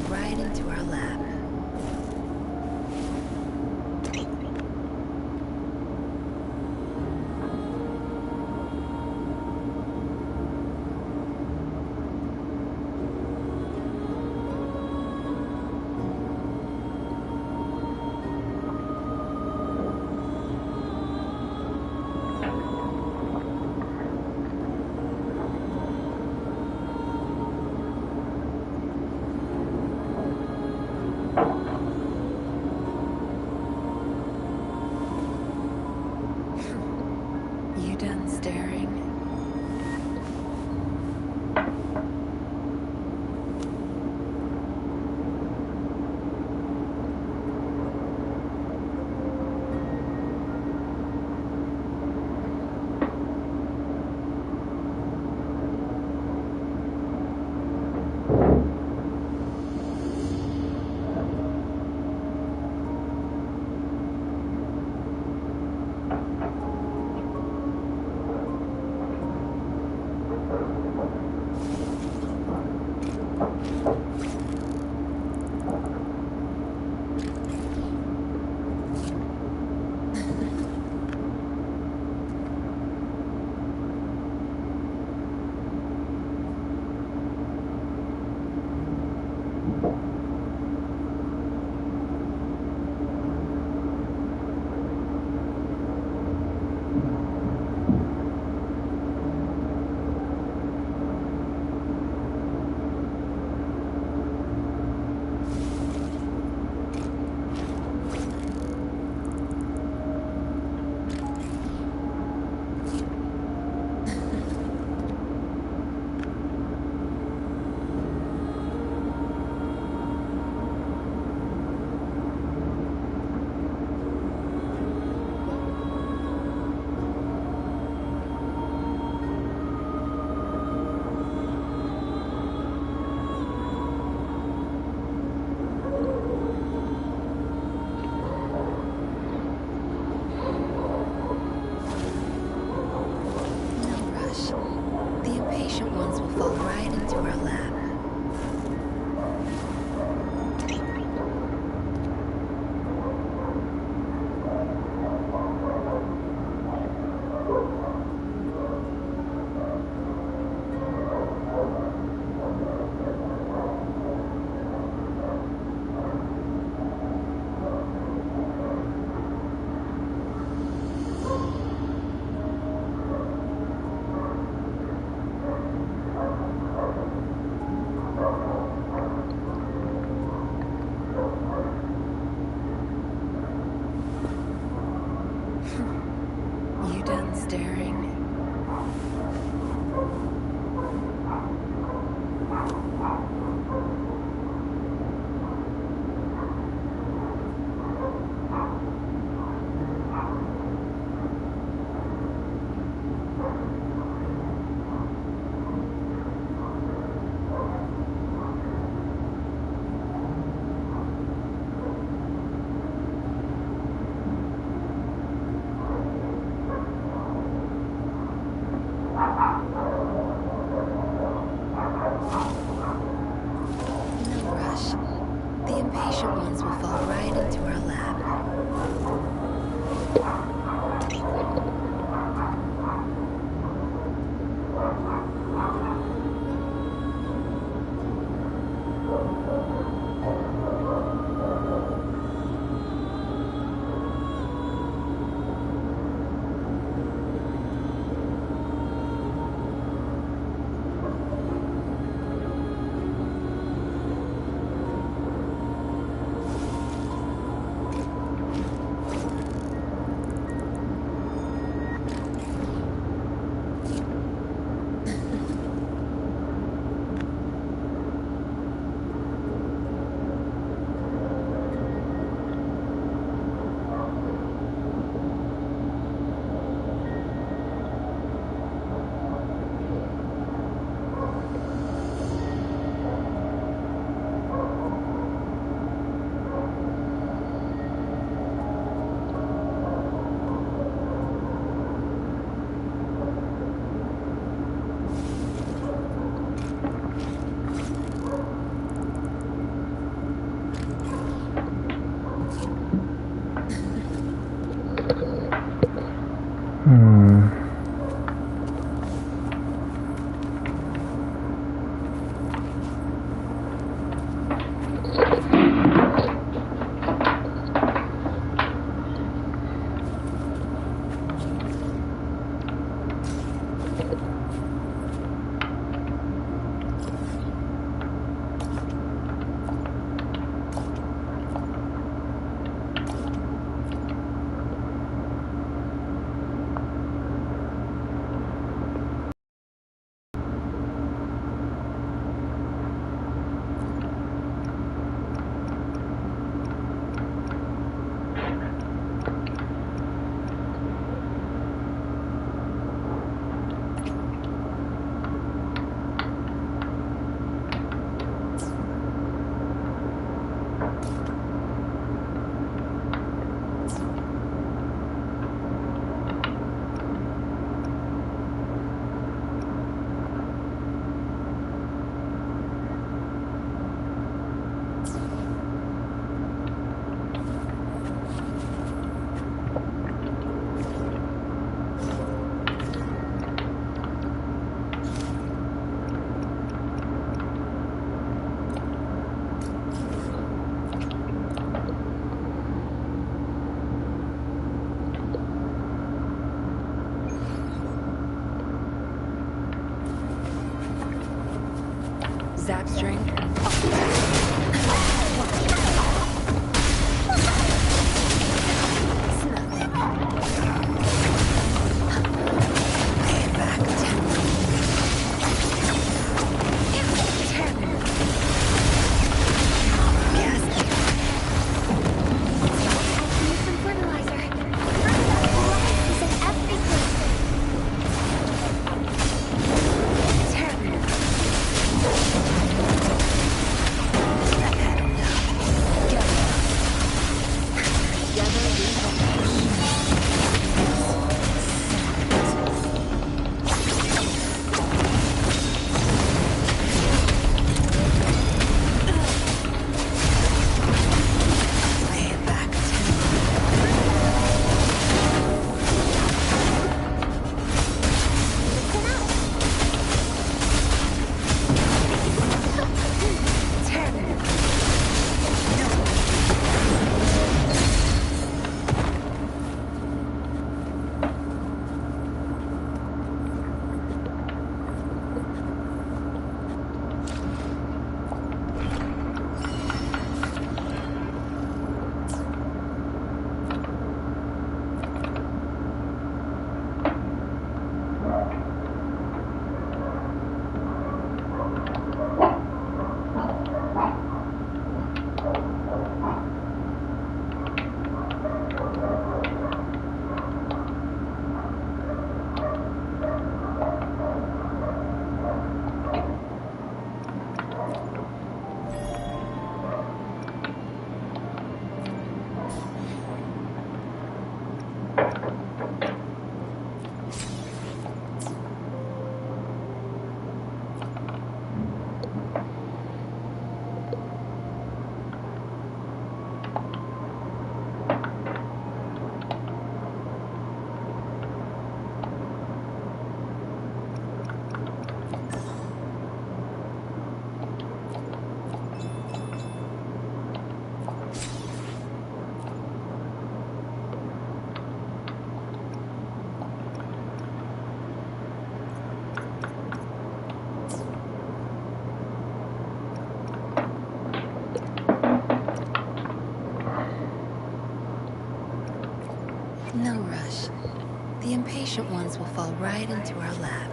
right into our lab. You done staring? You done staring? No rush. The impatient ones will fall right into our lap.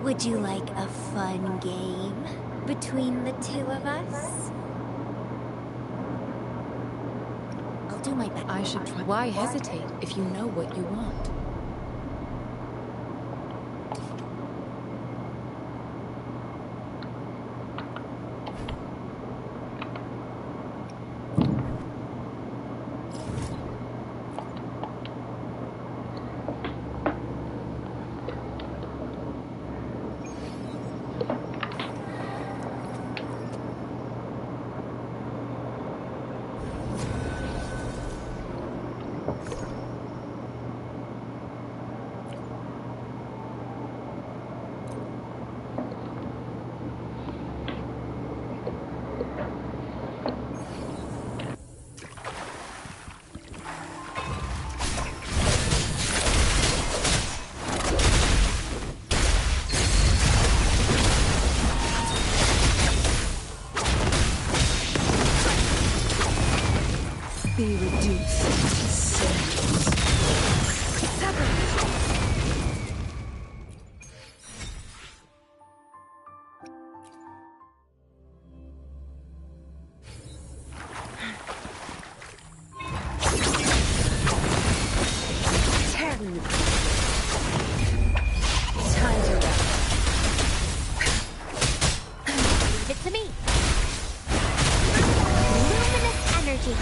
Would you like a fun game between the two of us? I'll do my best. I should try. Why hesitate if you know what you want? Be reduced to cinders. Time to rest. Leave it to me. Luminous energy.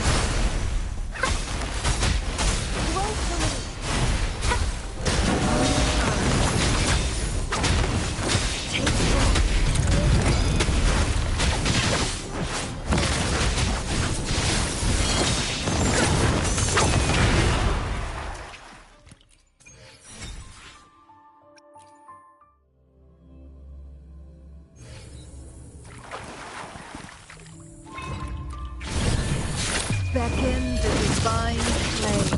Beckon the divine flame.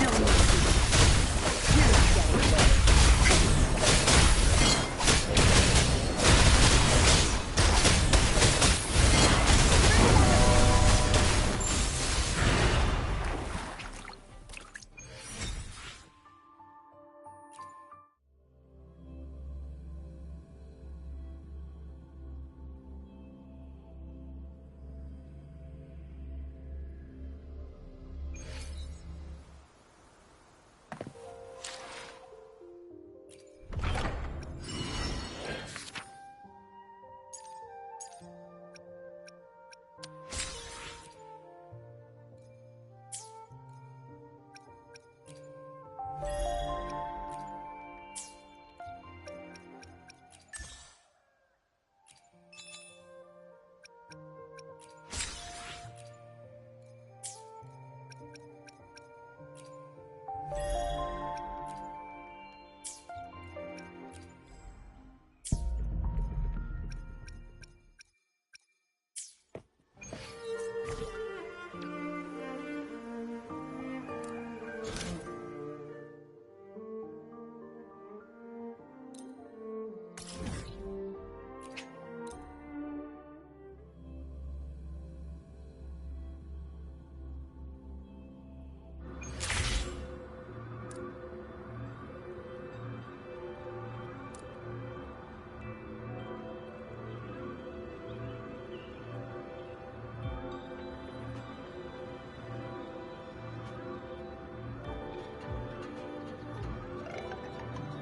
No mercy. You're getting away.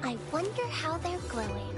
I wonder how they're glowing.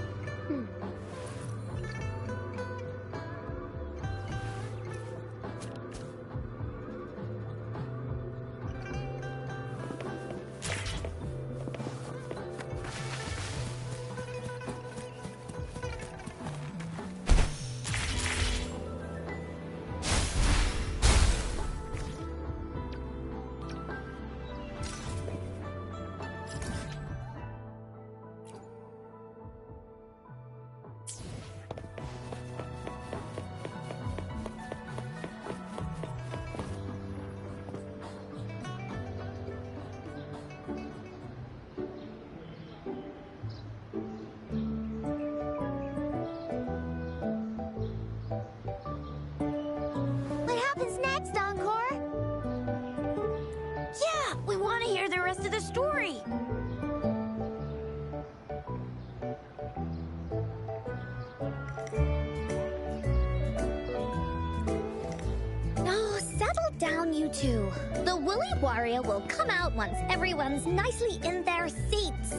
down, you two. The Woolly Warrior will come out once everyone's nicely in their seats.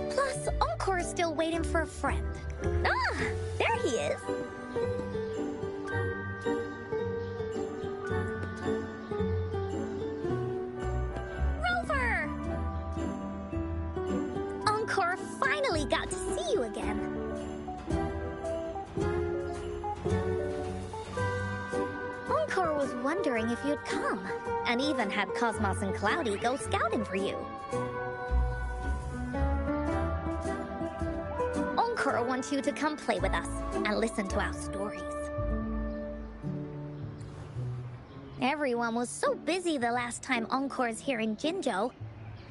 Plus, Encore's still waiting for a friend. Ah, there he is. Rover! Encore finally got to see you again. Encore was wondering if you'd come, and even had Cosmos and Cloudy go scouting for you. Encore wants you to come play with us and listen to our stories. Everyone was so busy the last time Encore's here in Jinjo,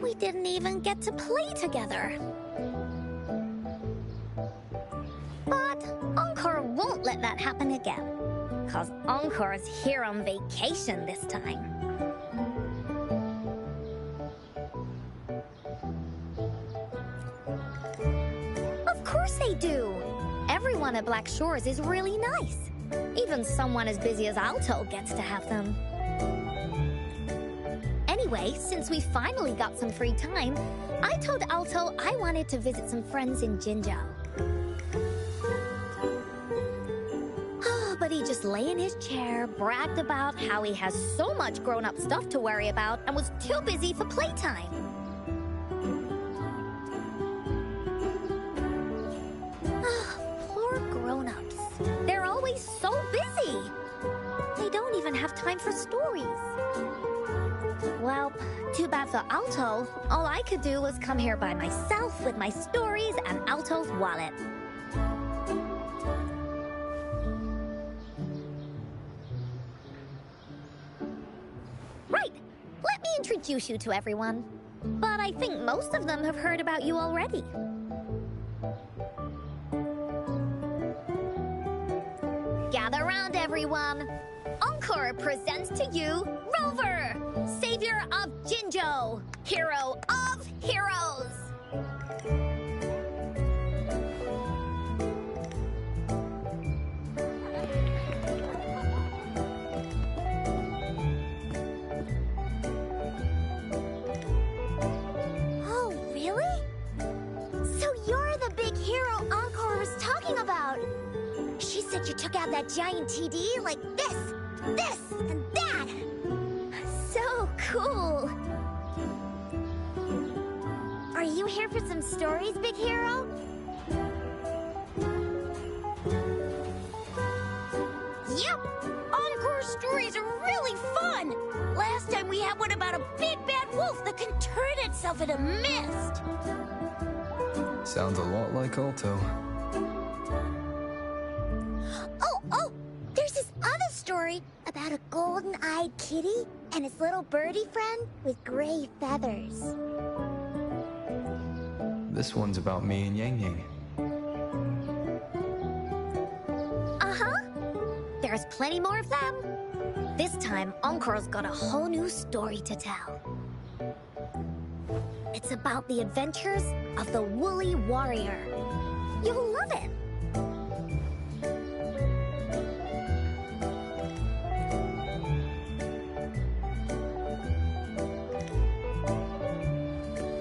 we didn't even get to play together. But Encore won't let that happen again, cause Encore's here on vacation this time. Of course they do! Everyone at Black Shores is really nice. Even someone as busy as Alto gets to have them. Anyway, since we finally got some free time, I told Alto I wanted to visit some friends in Jinjo. But he just lay in his chair, bragged about how he has so much grown-up stuff to worry about, and was too busy for playtime. Poor grown-ups. They're always so busy. They don't even have time for stories. Well, too bad for Alto. All I could do was come here by myself with my stories and Alto's wallet. Right, let me introduce you to everyone. But I think most of them have heard about you already. Gather round, everyone. Encore presents to you Rover, savior of Jinjo, hero of heroes. Oh, really? So you're the big hero Encore was talking about. She said you took out that giant TD like this, and that. So cool. Are you here for some stories, big hero? Yep. Encore's stories are really fun. Last time we had one about a big bad wolf that can turn itself into mist. Sounds a lot like Alto. Oh, there's this other story about a golden-eyed kitty and his little birdie friend with gray feathers. This one's about me and Yang Yang. Uh-huh. There's plenty more of them. This time, Encore's got a whole new story to tell. It's about the adventures of the Woolly Warrior. You'll love it.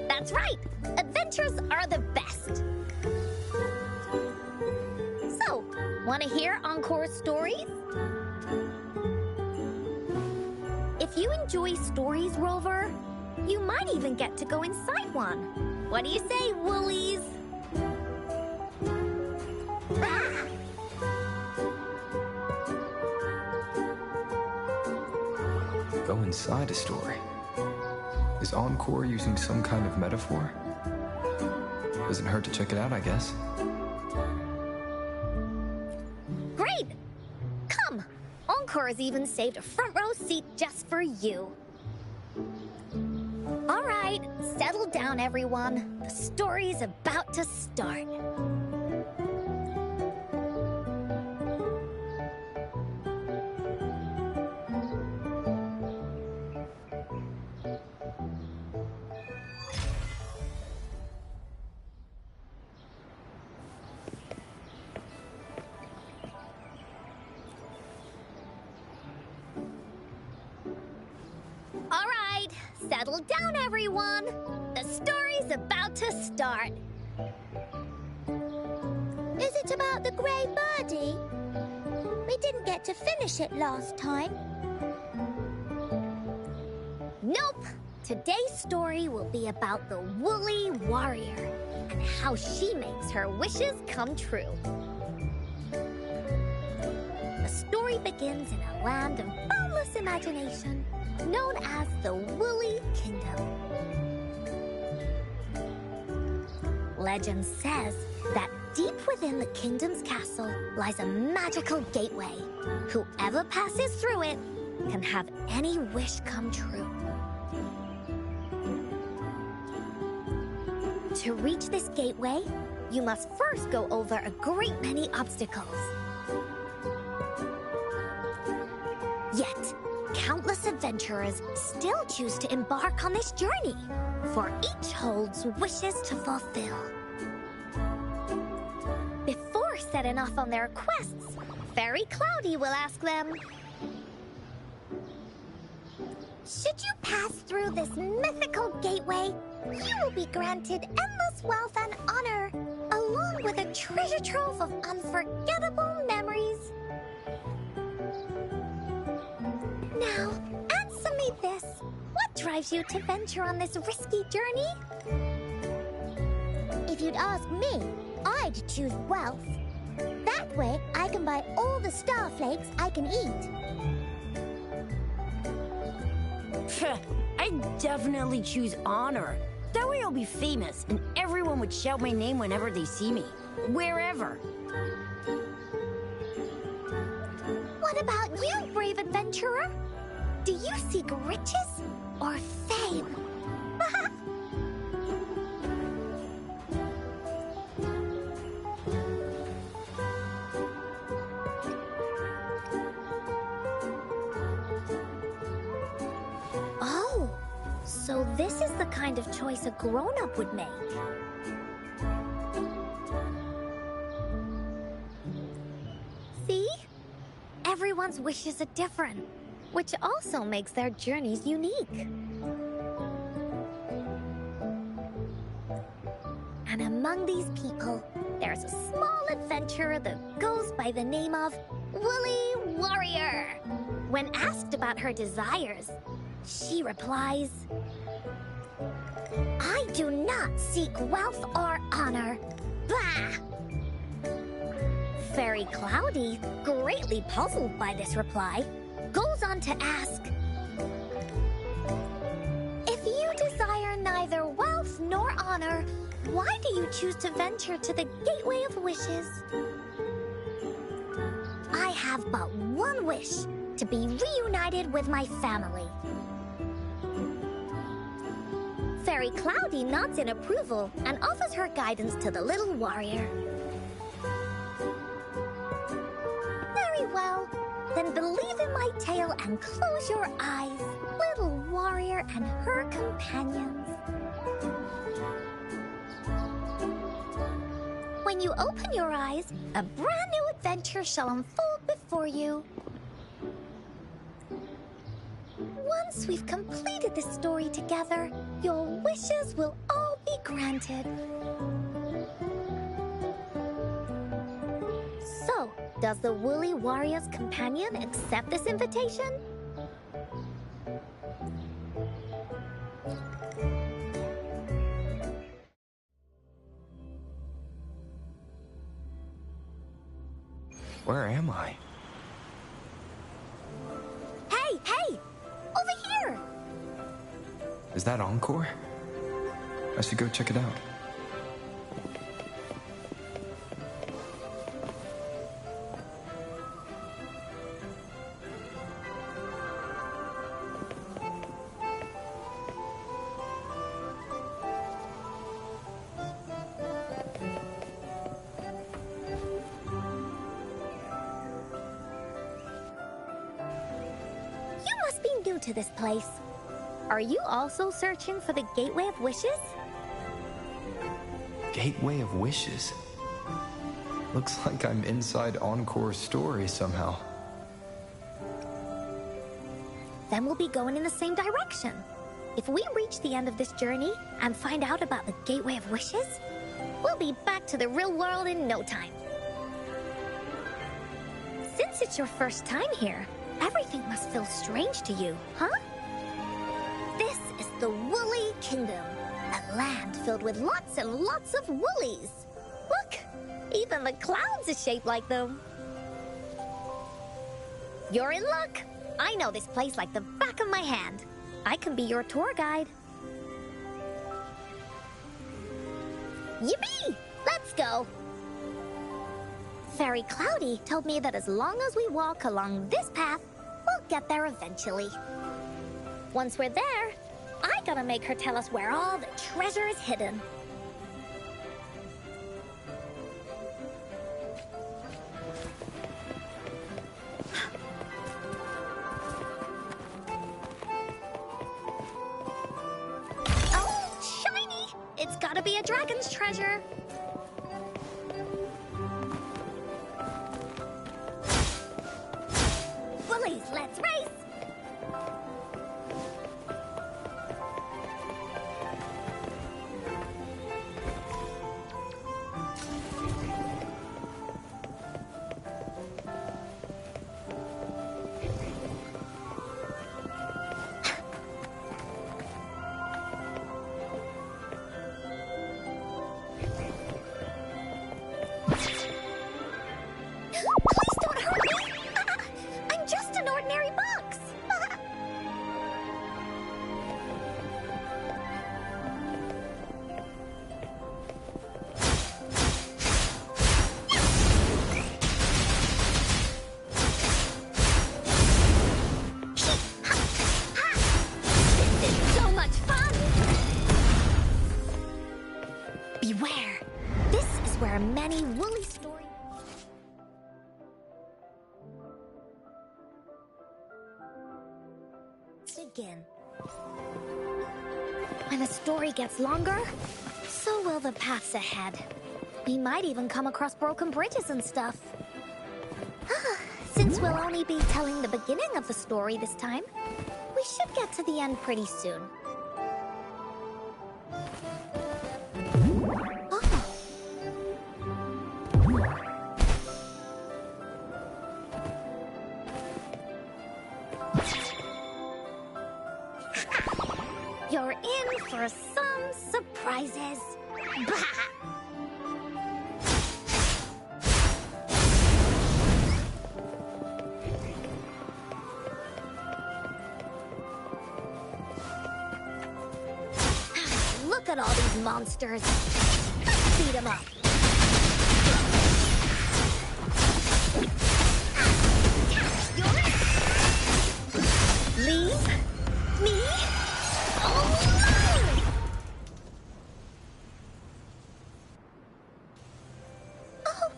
That's right! Adventures are the best! So, want to hear Encore's stories? If you enjoy stories, Rover, you might even get to go inside one. What do you say, Woolies? Go inside a story. Is Encore using some kind of metaphor? Doesn't hurt to check it out, I guess. Great! Come! Encore's even saved a front row seat just for you. All right, settle down, everyone. The story's about to start. Settle down, everyone. The story's about to start. Is it about the grey birdie? We didn't get to finish it last time. Nope. Today's story will be about the woolly warrior and how she makes her wishes come true. The story begins in a land of boundless imagination known as the Woolly Kingdom. Legend says that deep within the kingdom's castle lies a magical gateway. Whoever passes through it can have any wish come true. To reach this gateway, you must first go over a great many obstacles. Yet, countless adventurers still choose to embark on this journey, for each holds wishes to fulfill. Before setting off on their quests, Fairy Cloudy will ask them, Should you pass through this mythical gateway, you will be granted endless wealth and honor, along with a treasure trove of unforgettable memories. Now, answer me this. What drives you to venture on this risky journey? If you'd ask me, I'd choose wealth. That way, I can buy all the starflakes I can eat. I'd definitely choose honor. That way I'll be famous, and everyone would shout my name whenever they see me. Wherever. What about you, brave adventurer? Do you seek riches or fame? oh, so this is the kind of choice a grown-up would make. See? Everyone's wishes are different, which also makes their journeys unique. And among these people, there's a small adventurer that goes by the name of Woolly Warrior. When asked about her desires, she replies, I do not seek wealth or honor. Bah! Fairy Cloudy, greatly puzzled by this reply, goes on to ask, If you desire neither wealth nor honor, why do you choose to venture to the Gateway of Wishes? I have but one wish, to be reunited with my family. Fairy Cloudy nods in approval and offers her guidance to the little warrior. Very well. Then believe in my tale and close your eyes, little warrior and her companions. When you open your eyes, a brand new adventure shall unfold before you. Once we've completed this story together, your wishes will all be granted. So, does the Woolly Warrior's companion accept this invitation? Where am I? Hey, hey! Over here! Is that Encore? I should go check it out. You must be new to this place. Are you also searching for the Gateway of Wishes? Gateway of Wishes? Looks like I'm inside Encore's story somehow. Then we'll be going in the same direction. If we reach the end of this journey and find out about the Gateway of Wishes, we'll be back to the real world in no time. Since it's your first time here, everything must feel strange to you, huh? This is the Woolly Kingdom, a land filled with lots and lots of woolies. Look, even the clouds are shaped like them. You're in luck. I know this place like the back of my hand. I can be your tour guide. Yippee! Let's go! Fairy Cloudy told me that as long as we walk along this path, we'll get there eventually. Once we're there, I gotta make her tell us where all the treasure is hidden. Oh, shiny! It's gotta be a dragon's treasure. Bullies, let's race! Please don't hurt me! I'm just an ordinary box! This is so much fun! Beware! This is where many woolly stories begin. When the story gets longer, so will the paths ahead. We might even come across broken bridges and stuff. Since we'll only be telling the beginning of the story this time, we should get to the end pretty soon. Oh. You're in for some surprises. Bah! Look at all these monsters. Let's beat them up. Leave me alone! Oh,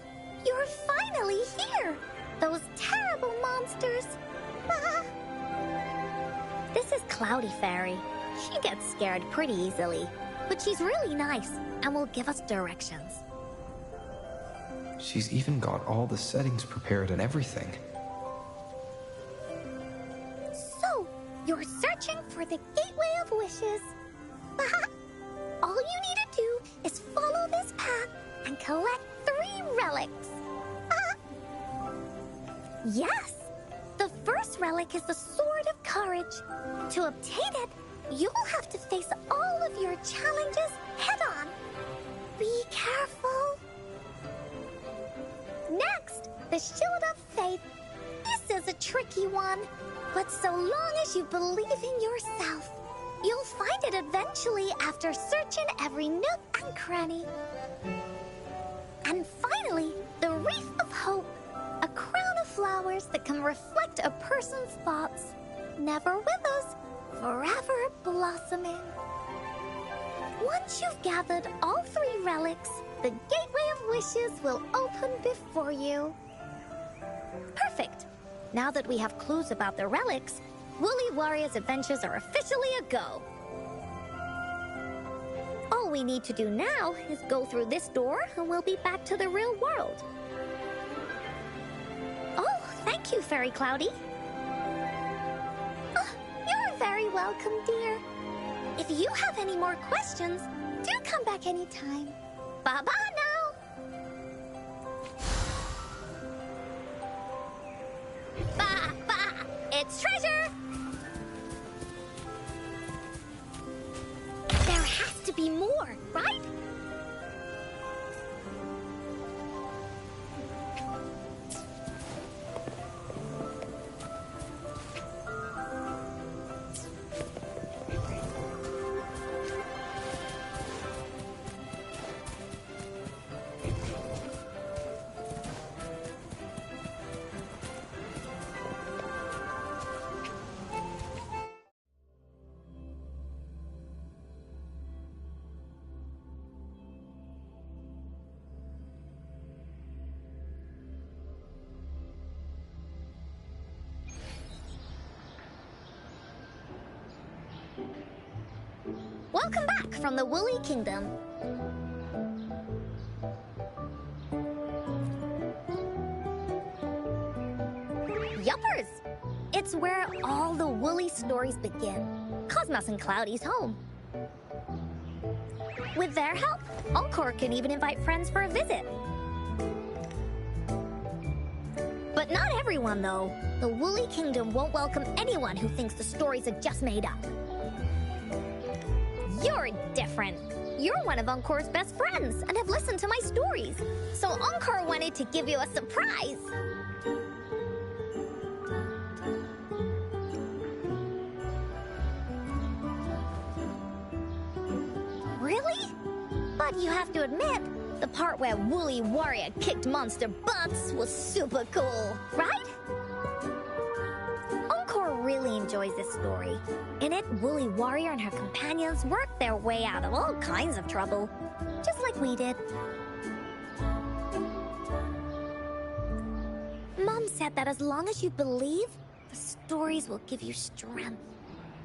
you're finally here! Those terrible monsters! This is Cloudy Fairy. She gets scared pretty easily, but she's really nice and will give us directions. She's even got all the settings prepared and everything. So, you're searching for the Gateway of Wishes. All you need to do is follow this path and collect 3 relics. Yes! The first relic is the Sword of Courage. To obtain it, you'll have to face all of your challenges head-on. Be careful. Next, the Shield of Faith. This is a tricky one, but so long as you believe in yourself, you'll find it eventually after searching every nook and cranny. And finally, the Wreath of Hope, a crown of flowers that can reflect a person's thoughts. Never withers, forever blossoming. Once you've gathered all 3 relics, the Gateway of Wishes will open before you. Perfect. Now that we have clues about the relics, Woolly Warrior's adventures are officially a go. All we need to do now is go through this door and we'll be back to the real world. Oh, thank you, Fairy Cloudy. You're very welcome, dear. If you have any more questions, do come back anytime. Bye-bye now! Bah! It's treasure! There has to be more, right? Welcome back from the Woolly Kingdom. Yuppers! It's where all the woolly stories begin. Cosmos and Cloudy's home. With their help, Encore can even invite friends for a visit. But not everyone, though. The Woolly Kingdom won't welcome anyone who thinks the stories are just made up. You're different. You're one of Encore's best friends and have listened to my stories. So Encore wanted to give you a surprise. Really? But you have to admit, the part where Woolly Warrior kicked monster butts was super cool, right? Encore really enjoys this story. In it, Woolly Warrior and her companions work their way out of all kinds of trouble, just like we did. Mom said that as long as you believe, the stories will give you strength.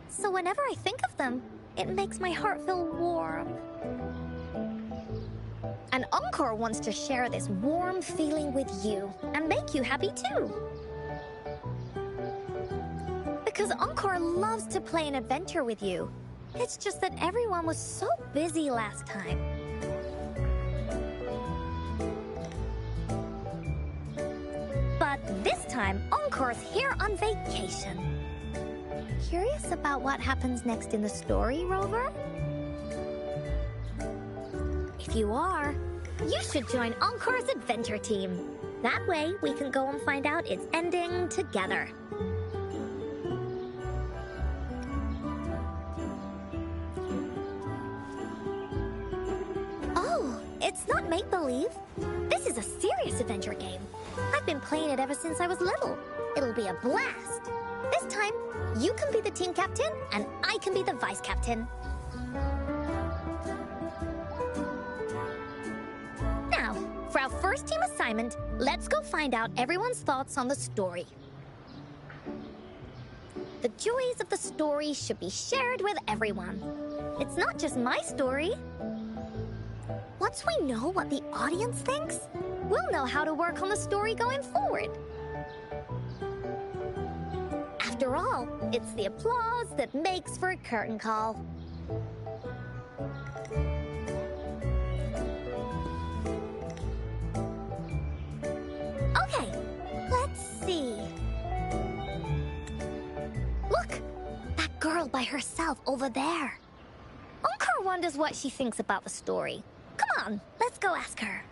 So whenever I think of them, it makes my heart feel warm. And Encore wants to share this warm feeling with you and make you happy too. Because Encore loves to play an adventure with you. It's just that everyone was so busy last time. But this time, Encore's here on vacation. Curious about what happens next in the story, Rover? If you are, you should join Encore's adventure team. That way, we can go and find out its ending together. Oh, it's not make-believe. This is a serious adventure game. I've been playing it ever since I was little. It'll be a blast. This time, you can be the team captain, and I can be the vice captain. Now, for our first team assignment, let's go find out everyone's thoughts on the story. The joys of the story should be shared with everyone. It's not just my story. Once we know what the audience thinks, we'll know how to work on the story going forward. After all, it's the applause that makes for a curtain call. Okay, let's see. Look, that girl by herself over there. Encore wonders what she thinks about the story. Come on, let's go ask her.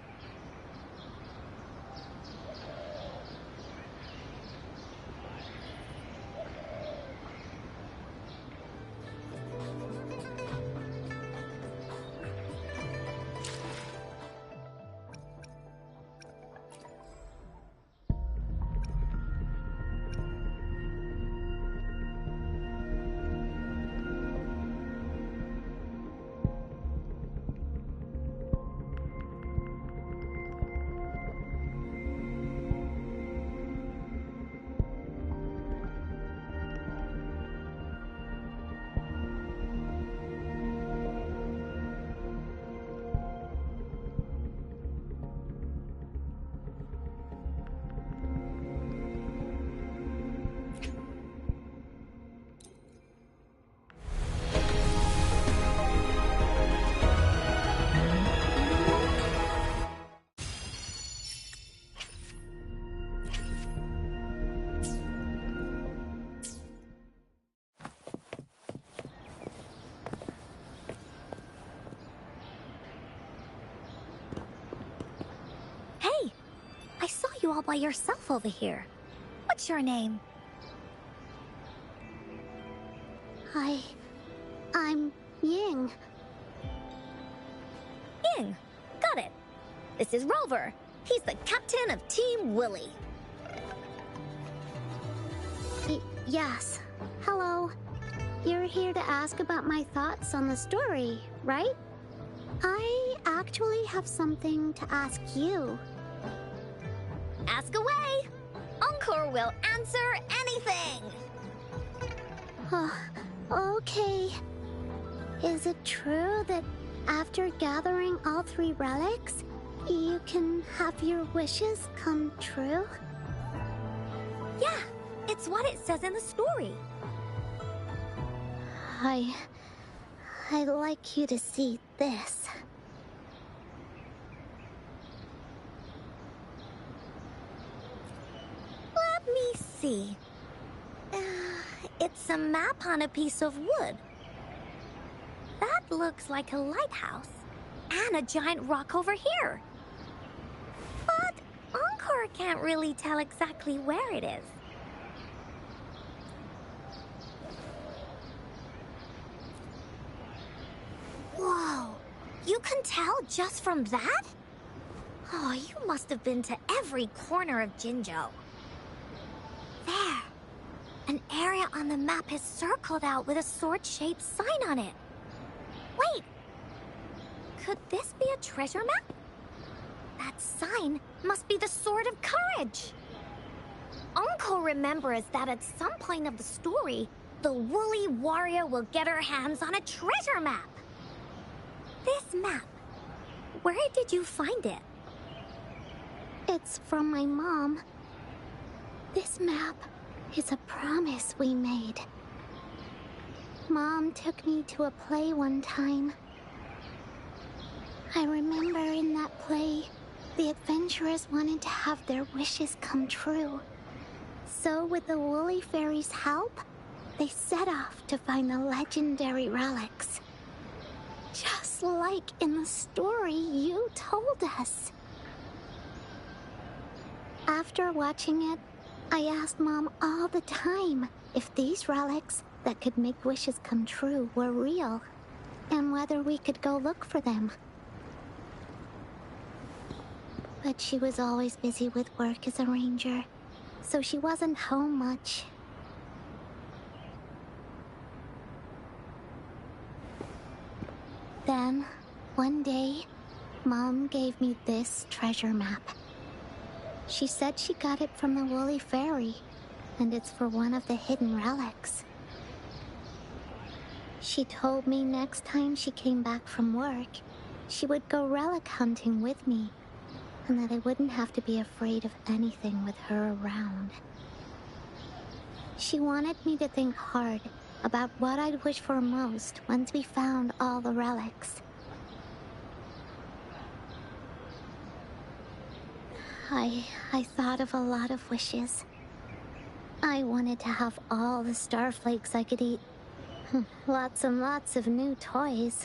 you all by yourself over here? What's your name? I'm Ying. Ying. Got it. This is Rover. He's the captain of Team Willy. Yes. Hello. You're here to ask about my thoughts on the story, right? I actually have something to ask you. Ask away. Encore will answer anything. Okay. Is it true that after gathering all 3 relics, you can have your wishes come true? Yeah, it's what it says in the story. I'd like you to see this. Let me see. It's a map on a piece of wood. That looks like a lighthouse. And a giant rock over here. But Encore can't really tell exactly where it is. Whoa! You can tell just from that? Oh, you must have been to every corner of Jinzhou. There. An area on the map is circled out with a sword-shaped sign on it. Wait! Could this be a treasure map? That sign must be the Sword of Courage! Uncle remembers that at some point of the story, the woolly warrior will get her hands on a treasure map. This map, where did you find it? It's from my mom. This map is a promise we made. Mom took me to a play one time. I remember in that play, the adventurers wanted to have their wishes come true. So with the Woolly Fairy's help, they set off to find the legendary relics. Just like in the story you told us. After watching it, I asked Mom all the time if these relics that could make wishes come true were real, and whether we could go look for them. But she was always busy with work as a ranger, so she wasn't home much. Then, one day, Mom gave me this treasure map. She said she got it from the Woolly Fairy, and it's for one of the hidden relics. She told me next time she came back from work, she would go relic hunting with me, and that I wouldn't have to be afraid of anything with her around. She wanted me to think hard about what I'd wish for most once we found all the relics. I thought of a lot of wishes. I wanted to have all the starflakes I could eat. Lots and lots of new toys.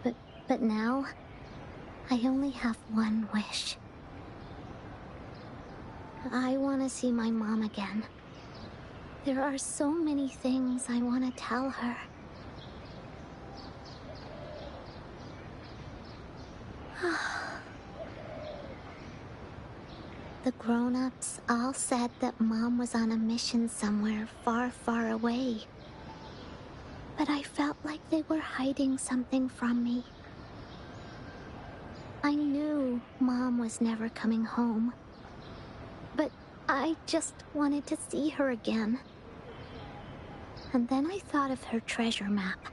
But now, I only have one wish. I want to see my mom again. There are so many things I want to tell her. The grown-ups all said that Mom was on a mission somewhere far, far away. But I felt like they were hiding something from me. I knew Mom was never coming home. But I just wanted to see her again. And then I thought of her treasure map.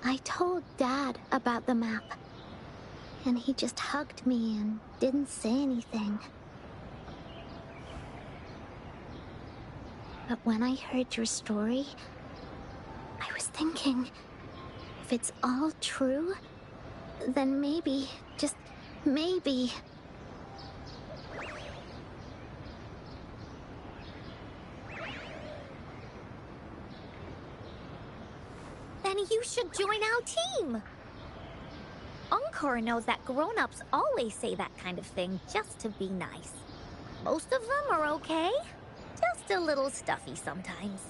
I told Dad about the map. And he just hugged me and didn't say anything. But when I heard your story, I was thinking, if it's all true, then maybe, just maybe... Then you should join our team. Encore knows that grown-ups always say that kind of thing just to be nice. Most of them are okay, just a little stuffy sometimes.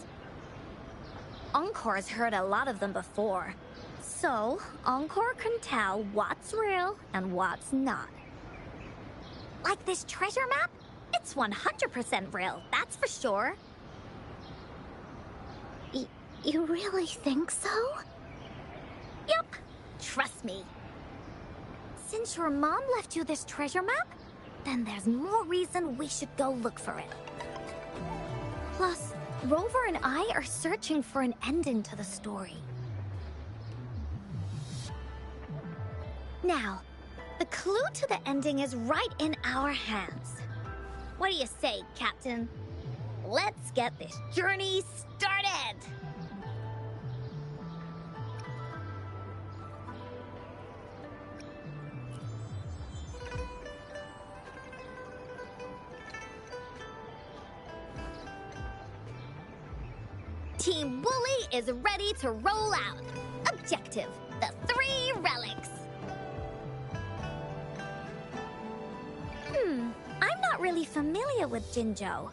Encore's heard a lot of them before, so Encore can tell what's real and what's not. Like this treasure map? It's 100% real, that's for sure. You really think so? Yep, trust me. Since your mom left you this treasure map, then there's more reason we should go look for it. Plus, Rover and I are searching for an ending to the story. Now, the clue to the ending is right in our hands. What do you say, Captain? Let's get this journey started! Team Wooly is ready to roll out. Objective, the 3 relics. I'm not really familiar with Jinzhou.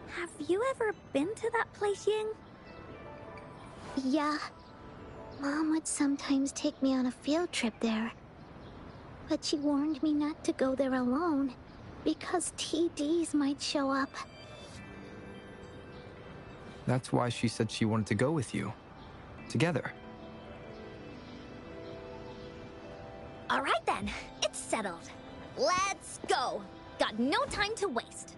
Have you ever been to that place, Ying? Yeah. Mom would sometimes take me on a field trip there. But she warned me not to go there alone, because TDs might show up. That's why she said she wanted to go with you. Together. All right then, it's settled. Let's go. Got no time to waste.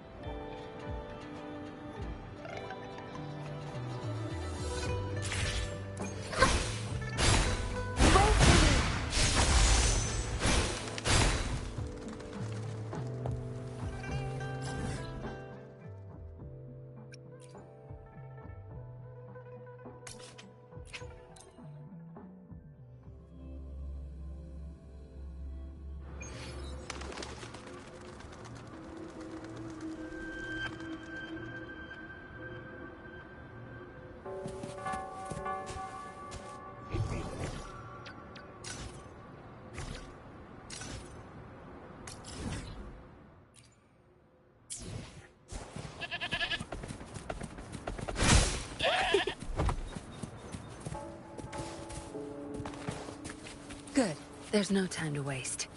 Good. There's no time to waste.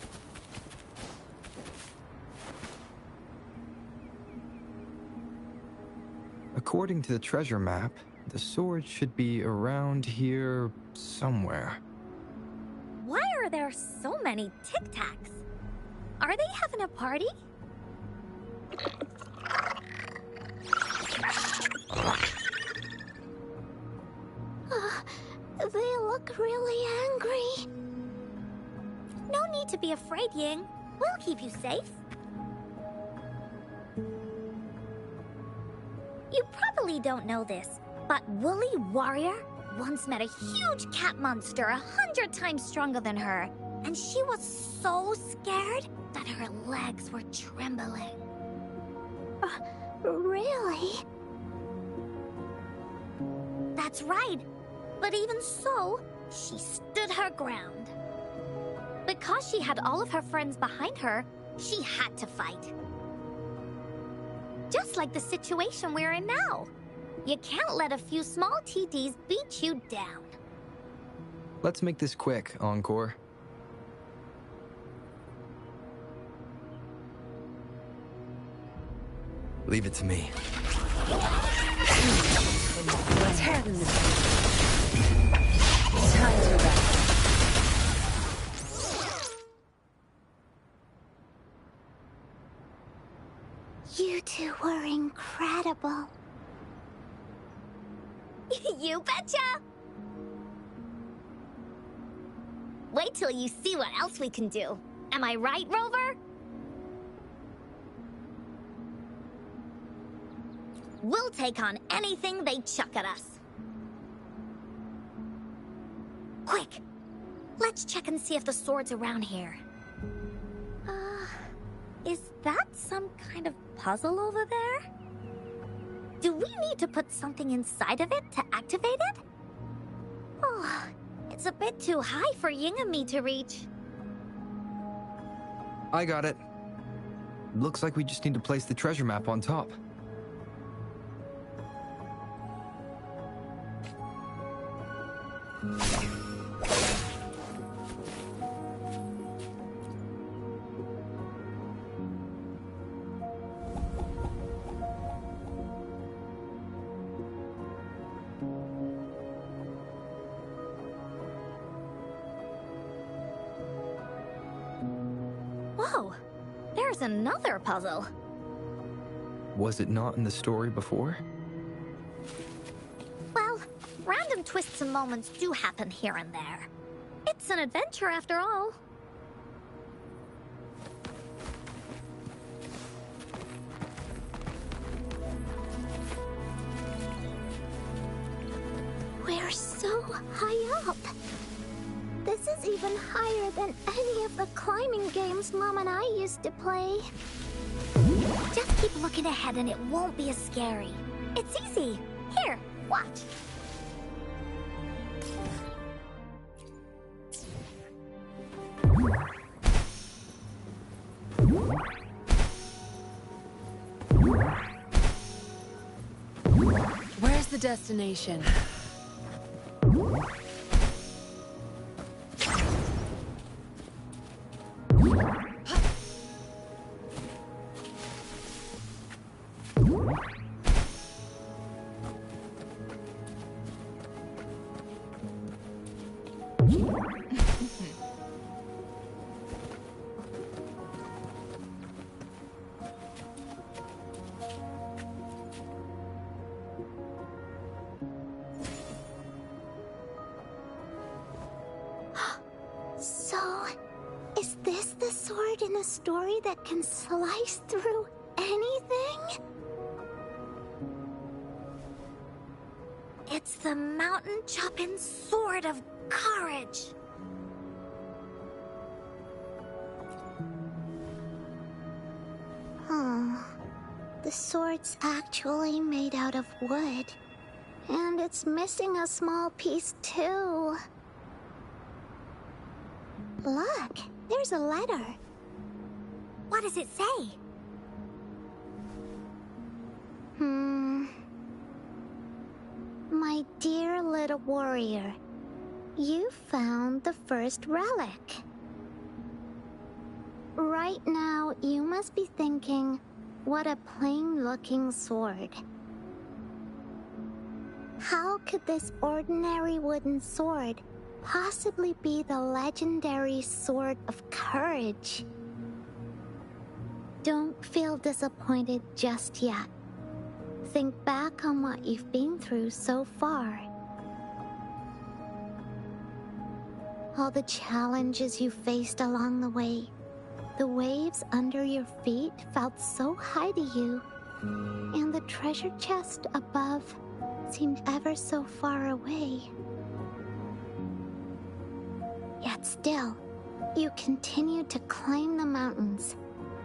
According to the treasure map, the sword should be around here somewhere. Why are there so many Tic Tacs? Are they having a party? They look really angry. No need to be afraid, Ying. We'll keep you safe. You probably don't know this, but Woolly Warrior once met a huge cat monster 100 times stronger than her, and she was so scared that her legs were trembling. Really? That's right. But even so, she stood her ground. Because she had all of her friends behind her, she had to fight. Just like the situation we're in now. You can't let a few small TDs beat you down. Let's make this quick, Encore. Leave it to me. Let's head in this. Time to rest. You two were incredible. You betcha! Wait till you see what else we can do. Am I right, Rover? We'll take on anything they chuck at us. Quick! Let's check and see if the sword's around here. Is that some kind of puzzle over there? Do we need to put something inside of it to activate it? Oh, it's a bit too high for Ying and me to reach. I got it. Looks like we just need to place the treasure map on top. Whoa, there's another puzzle. Was it not in the story before? Well, random twists and moments do happen here and there. It's an adventure after all. We're so high up. This is even higher than any of the climbing games Mom and I used to play. Just keep looking ahead and it won't be as scary. It's easy. Here, watch. Where's the destination? So, is this the sword in the story that can slice through anything? It's the mountain-chopping sword of courage. Oh, the sword's actually made out of wood. And it's missing a small piece too. Look, there's a letter. What does it say? My dear little warrior, you found the first relic. Right now, you must be thinking, what a plain-looking sword. How could this ordinary wooden sword possibly be the legendary sword of courage? Don't feel disappointed just yet. Think back on what you've been through so far. All the challenges you faced along the way. The waves under your feet felt so high to you, and the treasure chest above seemed ever so far away. Yet still, you continued to climb the mountains,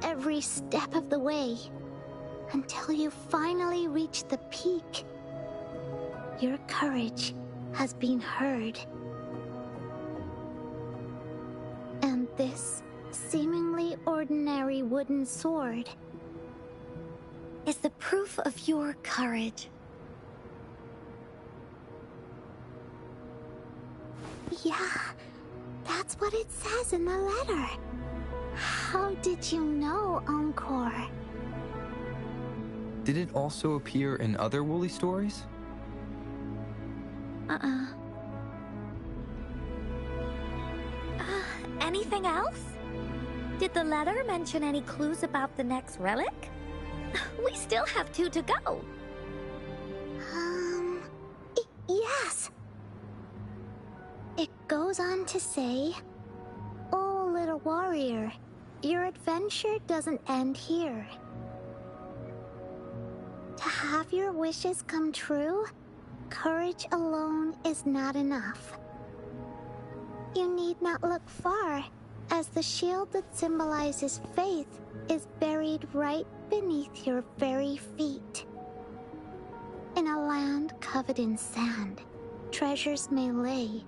every step of the way, until you finally reached the peak. Your courage has been heard. And this seemingly ordinary wooden sword Is the proof of your courage. Yeah, that's what it says in the letter. How did you know, Encore? Did it also appear in other Woolly stories? Anything else? Did the letter mention any clues about the next relic? We still have 2 to go. Yes. It goes on to say, "Oh, little warrior, your adventure doesn't end here. To have your wishes come true, courage alone is not enough. You need not look far, as the shield that symbolizes faith is buried right beneath your very feet. In a land covered in sand, treasures may lay,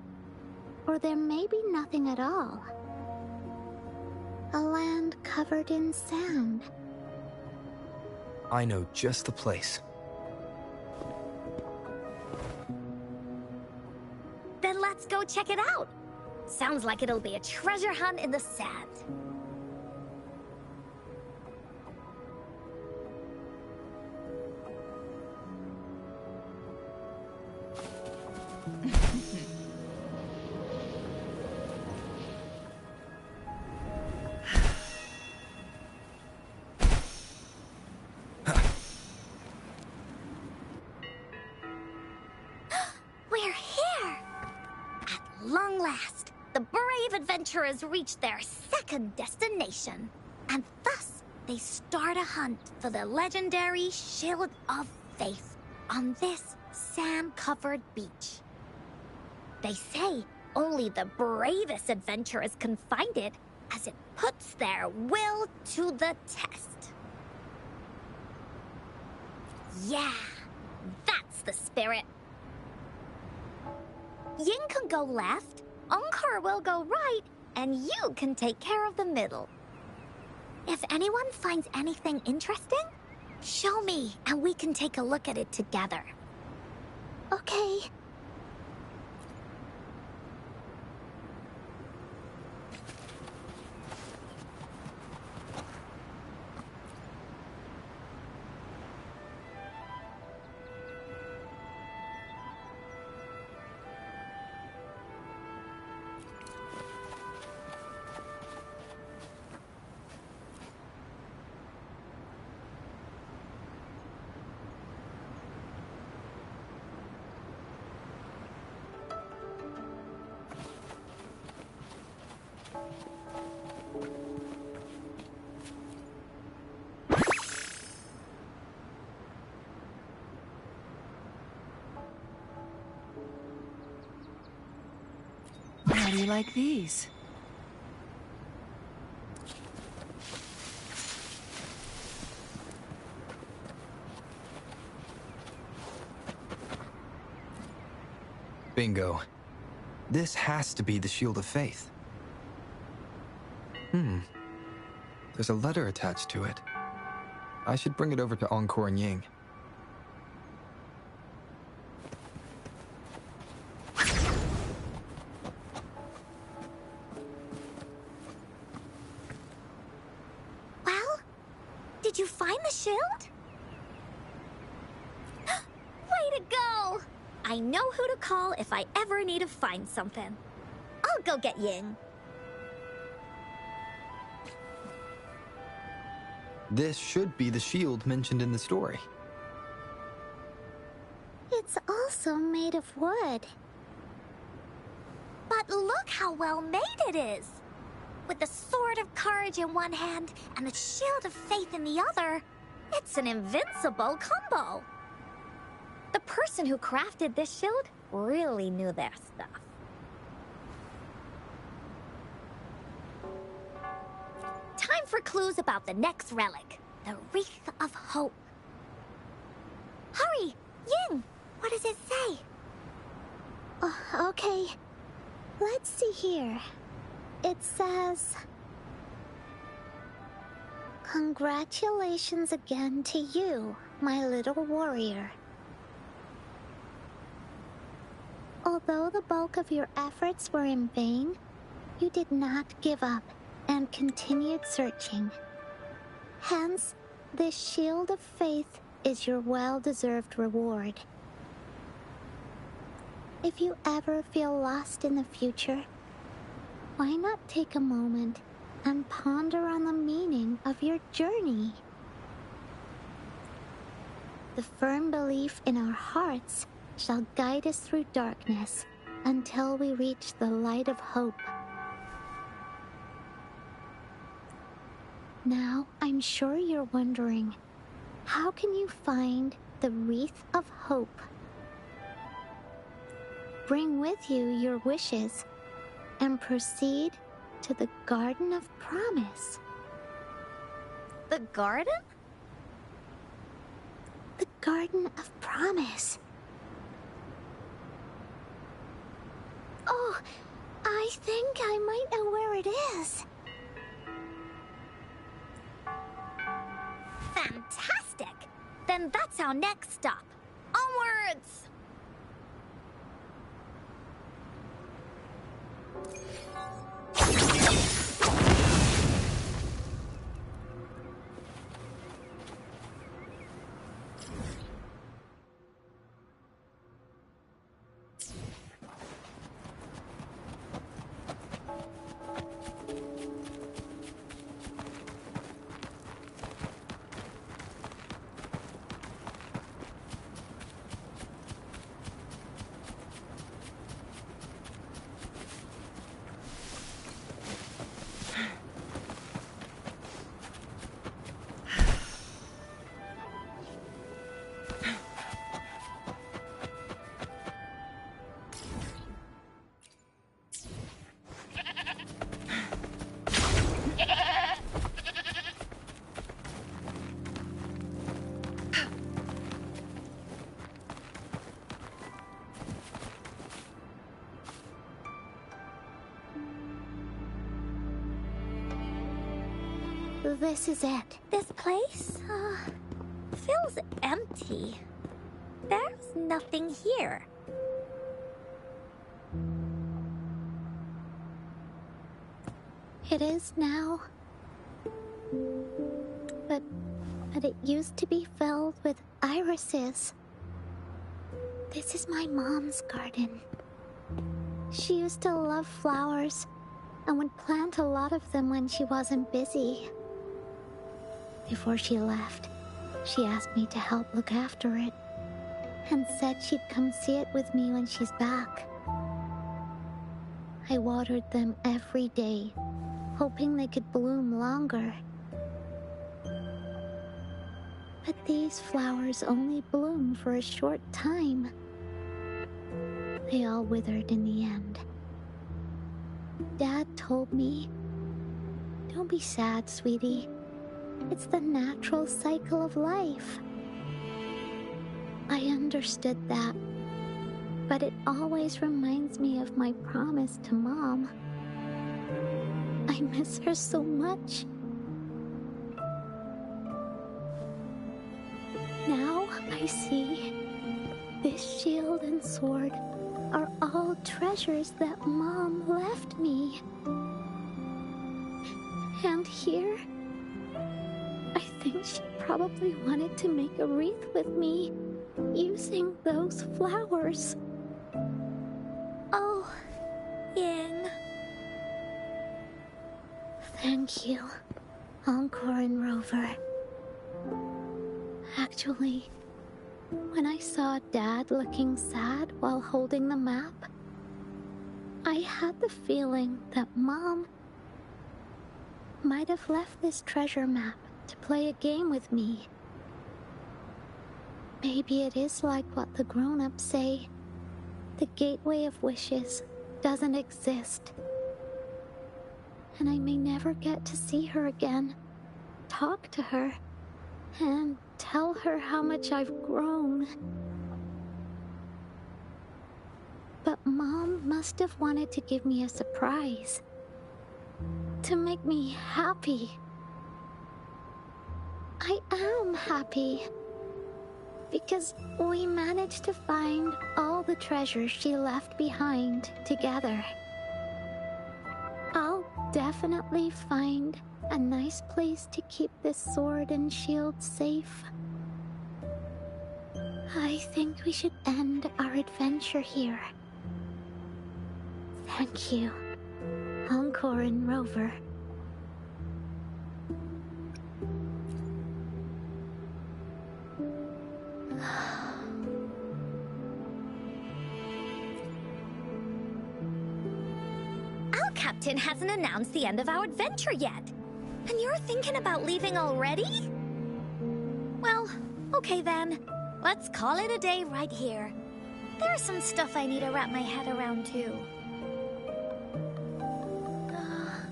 or there may be nothing at all. A land covered in sand. I know just the place. Then let's go check it out. Sounds like it'll be a treasure hunt in the sand. We're here! At long last, the brave adventurers reach their second destination. And thus, they start a hunt for the legendary Shield of Faith on this sand-covered beach. They say only the bravest adventurers can find it, as it puts their will to the test. Yeah, that's the spirit. Yin can go left, Onkar will go right, and you can take care of the middle. If anyone finds anything interesting, show me and we can take a look at it together. Okay. How do you like these? Bingo. This has to be the Shield of Faith. There's a letter attached to it. I should bring it over to Encore and Ying. Well, did you find the shield? Way to go! I know who to call if I ever need to find something. I'll go get Ying. This should be the shield mentioned in the story. It's also made of wood. But look how well made it is! With the sword of courage in one hand and the shield of faith in the other, it's an invincible combo. The person who crafted this shield really knew their stuff. Time for clues about the next relic, the Wreath of Hope. Hurry! Ying! What does it say? Okay. Let's see here. It says... Congratulations again to you, my little warrior. Although the bulk of your efforts were in vain, you did not give up and continued searching. Hence, this Shield of Faith is your well-deserved reward. If you ever feel lost in the future, why not take a moment and ponder on the meaning of your journey? The firm belief in our hearts shall guide us through darkness until we reach the light of hope. Now, I'm sure you're wondering, how can you find the Wreath of Hope? Bring with you your wishes and proceed to the Garden of Promise. The garden? The Garden of Promise. Oh, I think I might know where it is. Then that's our next stop. Onwards! This is it. This place, feels empty. There's nothing here. It is now. But it used to be filled with irises. This is my mom's garden. She used to love flowers and would plant a lot of them when she wasn't busy. Before she left, she asked me to help look after it and said she'd come see it with me when she's back. I watered them every day, hoping they could bloom longer. But these flowers only bloom for a short time. They all withered in the end. Dad told me, "Don't be sad, sweetie. It's the natural cycle of life." I understood that, but it always reminds me of my promise to Mom. I miss her so much. Now I see this shield and sword are all treasures that Mom left me. And here, I think she probably wanted to make a wreath with me, using those flowers. Oh, Ying. Thank you, Encore and Rover. Actually, when I saw Dad looking sad while holding the map, I had the feeling that Mom might have left this treasure map to play a game with me. Maybe it is like what the grown-ups say. The gateway of wishes doesn't exist. And I may never get to see her again, talk to her, and tell her how much I've grown. But Mom must have wanted to give me a surprise. To make me happy. I am happy. Because we managed to find all the treasures she left behind together. I'll definitely find a nice place to keep this sword and shield safe. I think we should end our adventure here. Thank you, Encore and Rover. Our captain hasn't announced the end of our adventure yet. And you're thinking about leaving already? Well, okay then. Let's call it a day right here. There's some stuff I need to wrap my head around too.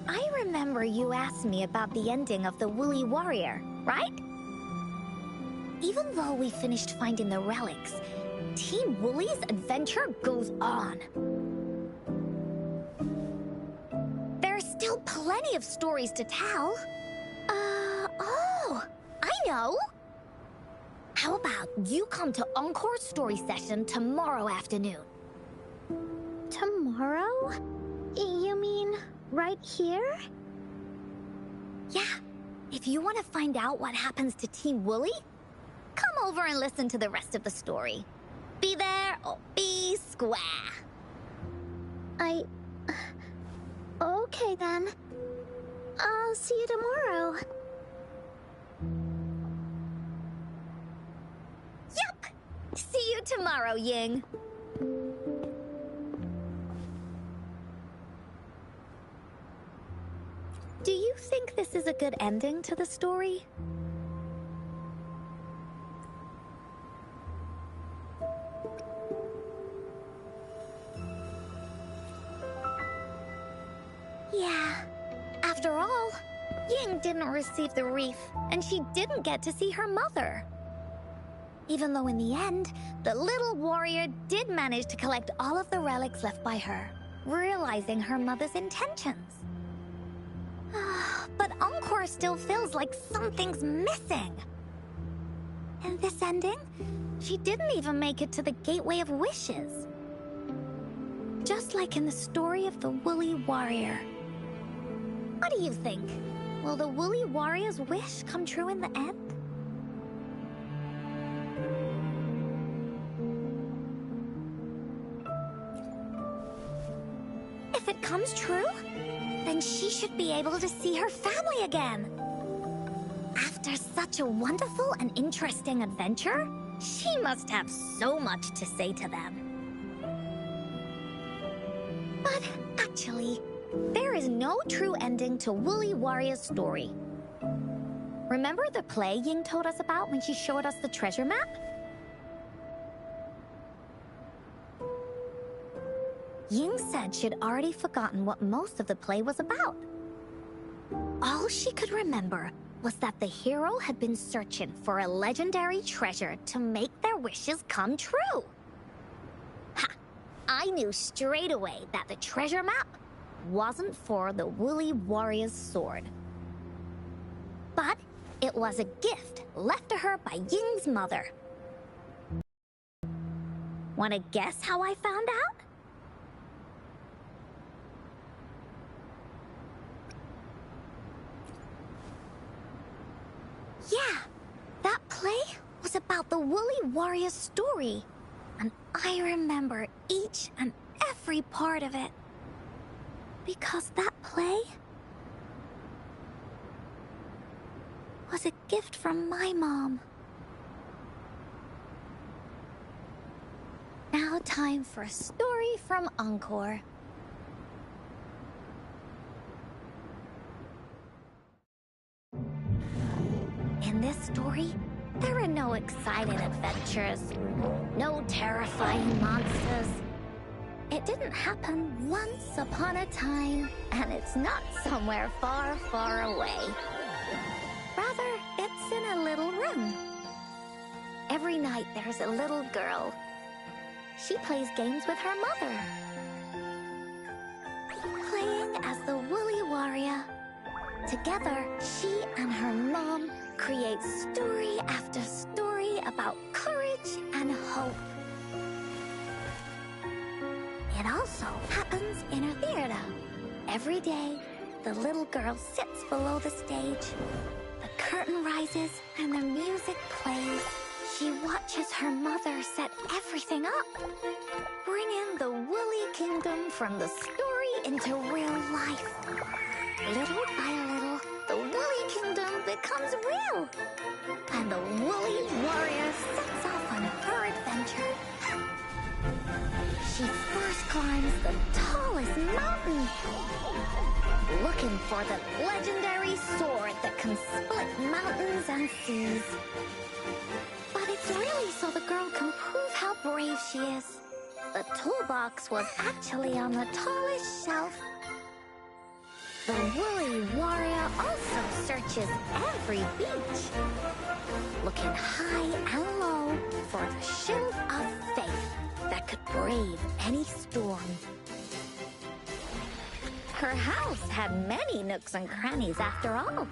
I remember you asked me about the ending of the Woolly Warrior, right? Even though we finished finding the relics, Team Woolly's adventure goes on. There's still plenty of stories to tell. Oh, I know! How about you come to Encore's story session tomorrow afternoon? Tomorrow? You mean right here? Yeah. If you want to find out what happens to Team Wooly, come over and listen to the rest of the story. Be there or be square. Okay then. I'll see you tomorrow. Yup! See you tomorrow, Ying. Do you think this is a good ending to the story? Yeah. After all, Ying didn't receive the wreath, and she didn't get to see her mother. Even though in the end, the little warrior did manage to collect all of the relics left by her, realizing her mother's intentions. But Encore still feels like something's missing. In this ending, she didn't even make it to the Gateway of Wishes. Just like in the story of the Woolly Warrior. What do you think? Will the Woolly Warrior's wish come true in the end? If it comes true, then she should be able to see her family again. After such a wonderful and interesting adventure, she must have so much to say to them. But actually, there is no true ending to Woolly Warrior's story. Remember the play Ying told us about when she showed us the treasure map? Ying said she'd already forgotten what most of the play was about. All she could remember was that the hero had been searching for a legendary treasure to make their wishes come true. Ha! I knew straight away that the treasure map wasn't for the Woolly Warrior's sword. But it was a gift left to her by Ying's mother. Wanna guess how I found out? Yeah, that play was about the Woolly Warrior's story, and I remember each and every part of it. Because that play was a gift from my mom. Now time for a story from Encore. In this story, there are no exciting adventures, no terrifying monsters. It didn't happen once upon a time, and it's not somewhere far, far away. Rather, it's in a little room. Every night there's a little girl. She plays games with her mother. Playing as the Woolly Warrior. Together, she and her mom create story after story about courage and hope. It also happens in her theater. Every day, the little girl sits below the stage. The curtain rises and the music plays. She watches her mother set everything up, bringing the Woolly Kingdom from the story into real life. Little by little, the Woolly Kingdom becomes real, and the Woolly Warrior sets off on her adventure. She first climbs the tallest mountain, looking for the legendary sword that can split mountains and seas. But it's really so the girl can prove how brave she is. The toolbox was actually on the tallest shelf. The Woolly Warrior also searches every beach, looking high and low for the shield of faith that could brave any storm. Her house had many nooks and crannies after all.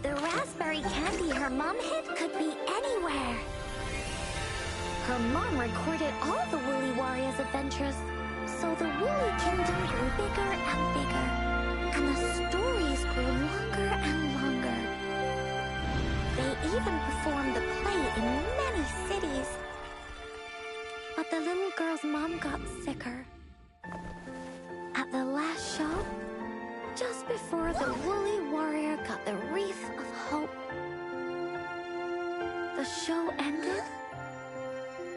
The raspberry candy her mom hid could be anywhere. Her mom recorded all the Woolly Warriors' adventures, so the Woolly Kingdom grew bigger and bigger, and the stories grew longer and longer. They even performed the play in many cities. But the little girl's mom got sicker. At the last show, just before the Woolly Warrior got the Wreath of Hope, the show ended,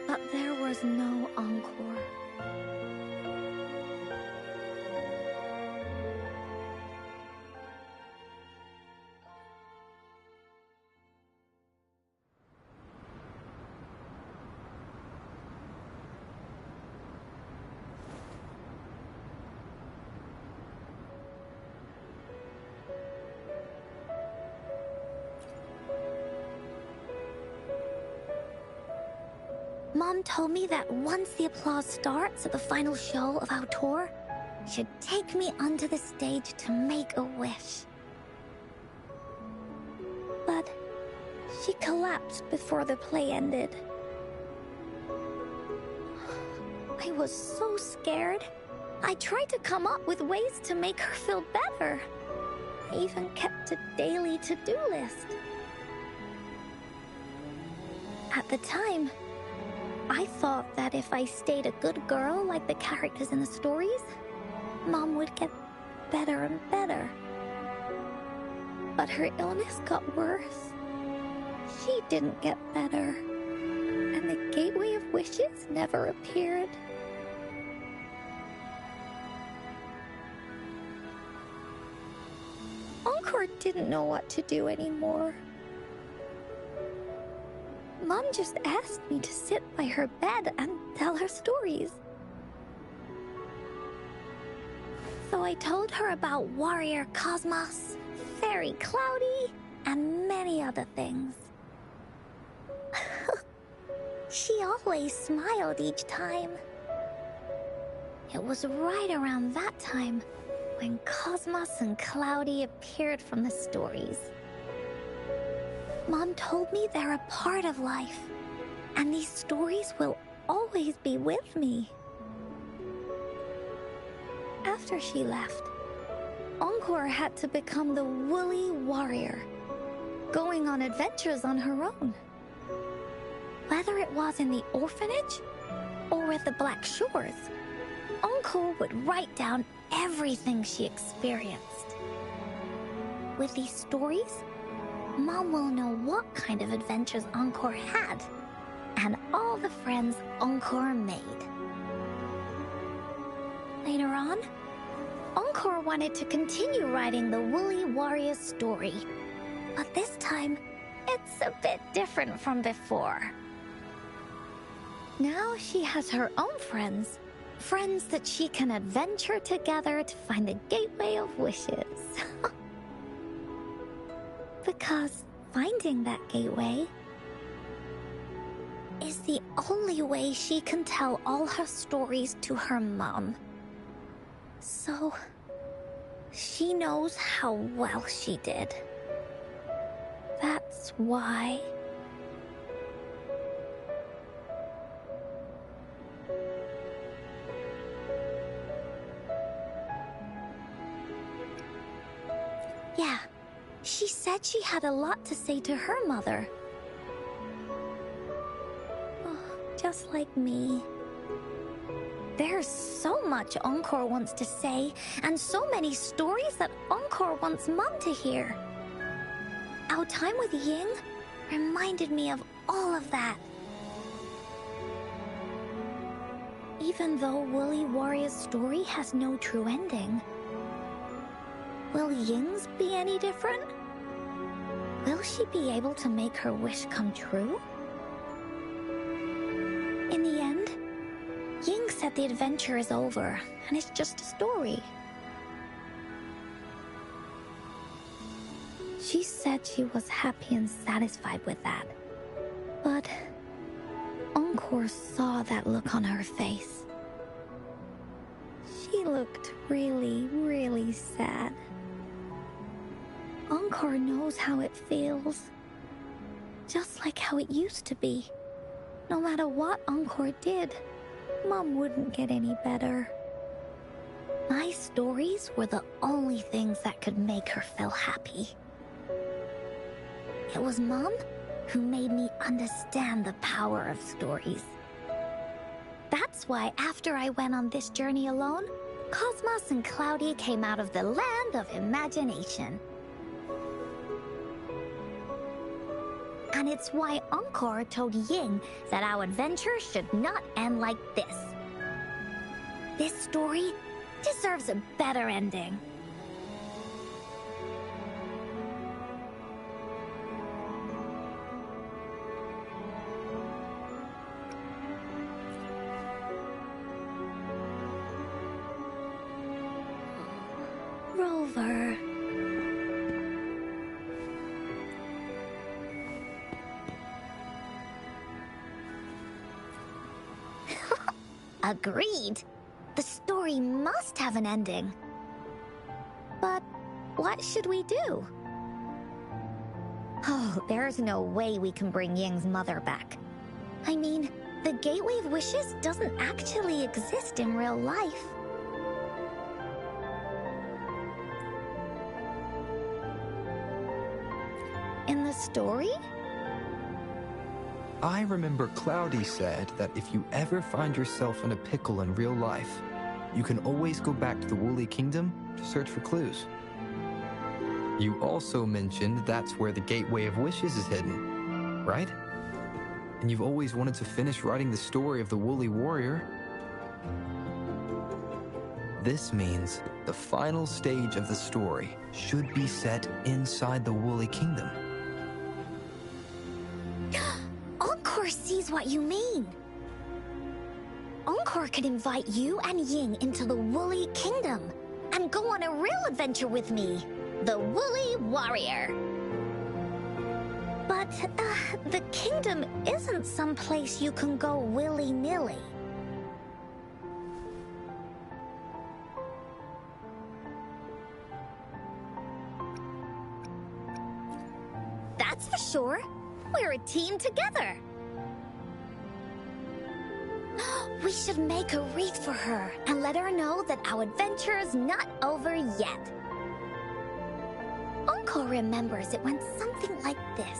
but there was no encore. Mom told me that once the applause starts at the final show of our tour, she'd take me onto the stage to make a wish. But she collapsed before the play ended. I was so scared. I tried to come up with ways to make her feel better. I even kept a daily to-do list. At the time, I thought that if I stayed a good girl like the characters in the stories, Mom would get better and better. But her illness got worse. She didn't get better, and the Gateway of Wishes never appeared. Encore didn't know what to do anymore. Mom just asked me to sit by her bed and tell her stories. So I told her about Warrior Cosmos, Fairy Cloudy, and many other things. She always smiled each time. It was right around that time when Cosmos and Cloudy appeared from the stories. Mom told me they're a part of life, and these stories will always be with me. After she left, Encore had to become the Woolly Warrior, going on adventures on her own. Whether it was in the orphanage or with the Black Shores, Encore would write down everything she experienced. With these stories, Mom will know what kind of adventures Encore had, and all the friends Encore made. Later on, Encore wanted to continue writing the Woolly Warrior story, but this time, it's a bit different from before. Now she has her own friends, friends that she can adventure together to find the Gateway of Wishes. Because finding that gateway is the only way she can tell all her stories to her mom. So, she knows how well she did. That's why. Yeah. She said she had a lot to say to her mother. Oh, just like me. There's so much Encore wants to say, and so many stories that Encore wants Mom to hear. Our time with Ying reminded me of all of that. Even though Woolly Warrior's story has no true ending, will Ying's be any different? Will she be able to make her wish come true? In the end, Ying said the adventure is over, and it's just a story. She said she was happy and satisfied with that. But Encore saw that look on her face. She looked really, really sad. Encore knows how it feels. Just like how it used to be. No matter what Encore did, Mom wouldn't get any better. My stories were the only things that could make her feel happy. It was Mom who made me understand the power of stories. That's why after I went on this journey alone, Cosmos and Cloudy came out of the land of imagination. And it's why Encore told Ying that our adventure should not end like this. This story deserves a better ending. Rover. Agreed. The story must have an ending. But what should we do? Oh, there's no way we can bring Ying's mother back. I mean, the Gateway of Wishes doesn't actually exist in real life. In the story? I remember Cloudy said that if you ever find yourself in a pickle in real life, you can always go back to the Woolly Kingdom to search for clues. You also mentioned that's where the Gateway of Wishes is hidden, right? And you've always wanted to finish writing the story of the Woolly Warrior. This means the final stage of the story should be set inside the Woolly Kingdom. Encore sees what you mean. Encore could invite you and Ying into the Woolly Kingdom and go on a real adventure with me, the Woolly Warrior. But, the kingdom isn't someplace you can go willy-nilly. That's for sure. We're a team together. We should make a wreath for her and let her know that our adventure is not over yet. Encore remembers it went something like this.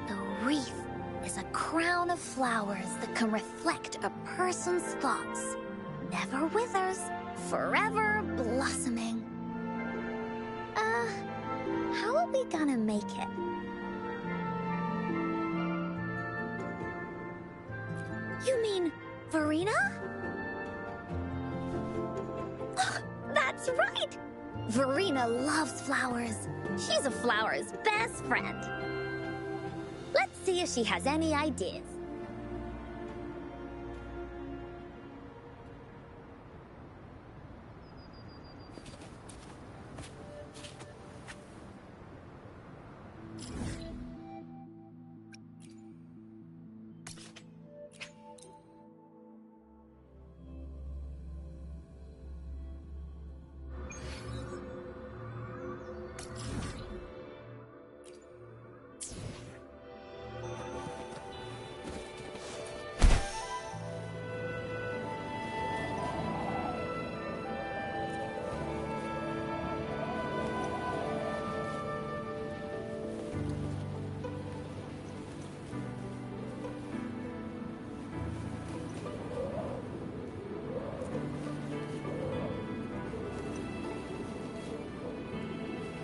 The wreath is a crown of flowers that can reflect a person's thoughts. Never withers, forever blossoming. How are we gonna make it? You mean Verena? That's right! Verena loves flowers. She's a flower's best friend. Let's see if she has any ideas.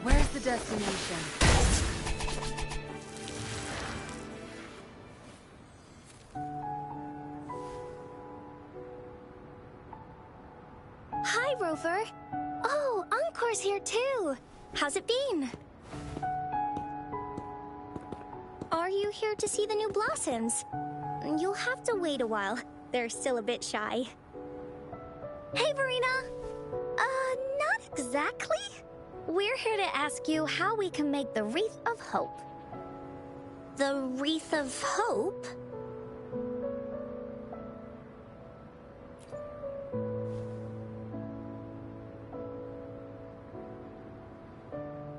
Where's the destination? Hi, Rover. Oh, Encore's here too. How's it been? Are you here to see the new blossoms? You'll have to wait a while. They're still a bit shy. Hey, Verena. Not exactly. We're here to ask you how we can make the Wreath of Hope. The Wreath of Hope?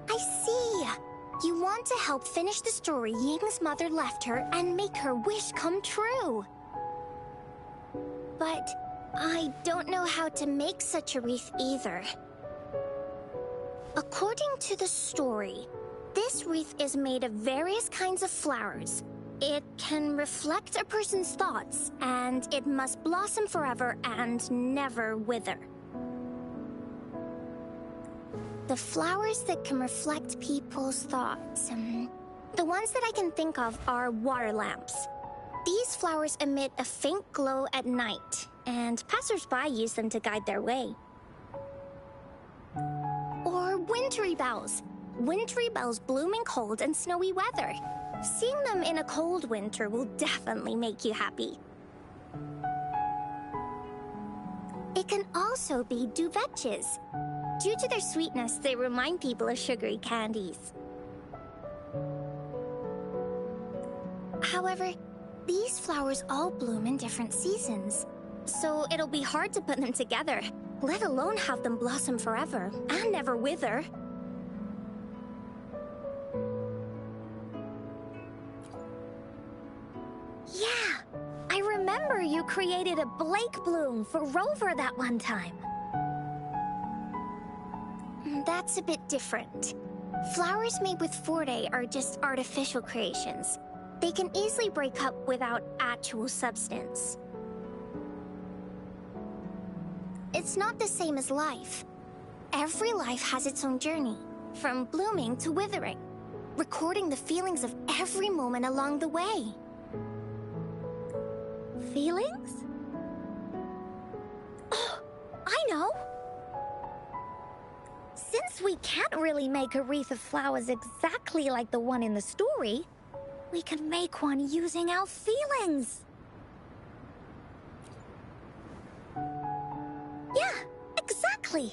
I see. help finish the story Ying's mother left her and make her wish come true. But I don't know how to make such a wreath either. According to the story, this wreath is made of various kinds of flowers. It can reflect a person's thoughts, and it must blossom forever and never wither. The flowers that can reflect people's thoughts. The ones that I can think of are water lamps. These flowers emit a faint glow at night, and passers-by use them to guide their way. Or wintry bells. Wintry bells bloom in cold and snowy weather. Seeing them in a cold winter will definitely make you happy. It can also be duvetches. Due to their sweetness, they remind people of sugary candies. However, these flowers all bloom in different seasons, so it'll be hard to put them together, let alone have them blossom forever and never wither. Yeah, I remember you created a Blake bloom for Rover that one time. That's a bit different. Flowers made with Forte are just artificial creations. They can easily break up without actual substance. It's not the same as life. Every life has its own journey, from blooming to withering, recording the feelings of every moment along the way. Feelings? Oh, I know! Since we can't really make a wreath of flowers exactly like the one in the story, we can make one using our feelings. Yeah, exactly.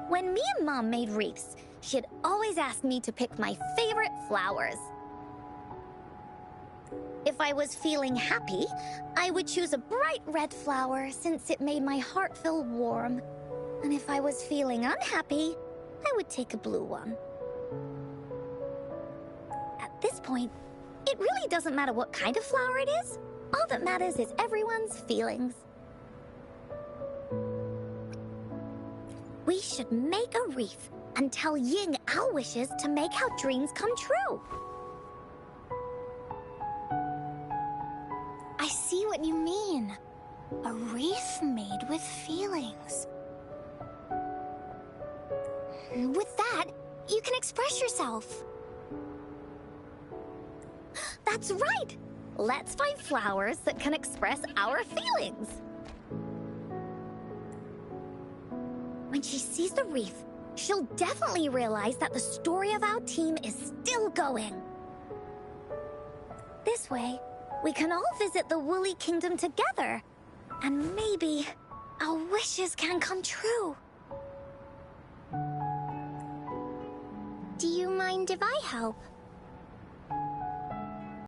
When me and Mom made wreaths, she'd always ask me to pick my favorite flowers. If I was feeling happy, I would choose a bright red flower since it made my heart feel warm. And if I was feeling unhappy, I would take a blue one. At this point, it really doesn't matter what kind of flower it is. All that matters is everyone's feelings. We should make a wreath and tell Ying our wishes to make our dreams come true. I see what you mean. A wreath made with feelings. With that, you can express yourself. That's right! Let's find flowers that can express our feelings. When she sees the wreath, she'll definitely realize that the story of our team is still going. This way, we can all visit the Woolly Kingdom together, and maybe our wishes can come true. Do you mind if I help?